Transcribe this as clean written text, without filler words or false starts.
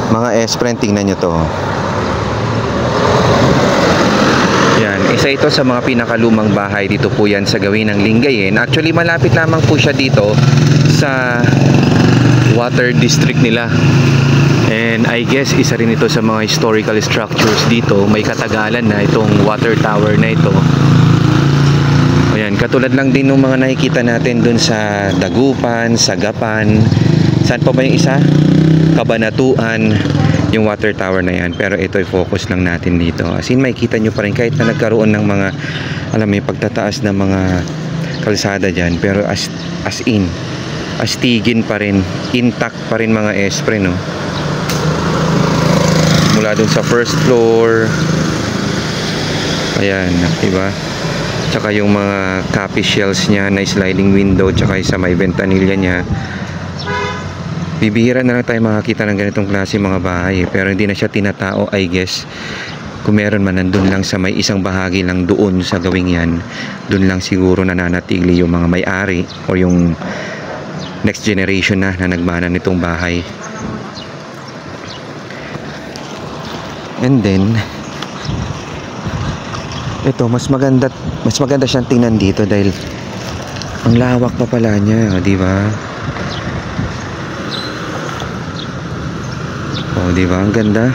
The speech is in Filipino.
Mga S-friend, tingnan nyo to. Yan, isa ito sa mga pinakalumang bahay dito po yan sa gawin ng Lingayen. Actually, malapit lamang po siya dito sa water district nila. And I guess isa rin ito sa mga historical structures dito. May katagalan na itong water tower na ito. Ayan, katulad lang din ng mga nakikita natin dun sa Dagupan, Sagapan. Saan pa ba yung isa? Kabanatuan, yung water tower na yan. Pero ito i-focus lang natin dito. As in, makikita nyo pa rin kahit na nagkaroon ng mga, alam mo, pagtataas ng mga kalsada dyan. Pero as in, astigin pa rin, intact pa rin mga espre, no? Mula dun sa first floor. Ayan, diba? Tsaka yung mga copy shells niya na sliding window, tsaka sa may ventanilla niya. Bibihira na lang tayo makakita ng ganitong klase mga bahay, pero hindi na siya tinatao, I guess. Kung meron man, nandun lang sa may isang bahagi lang doon sa gawing yan. Doon lang siguro nananatili yung mga may-ari o yung next generation na nagmana nitong bahay. And then ito, mas maganda siyang tingnan dito dahil ang lawak pa pala niya, di ba? Oh, di ba? Ang ganda.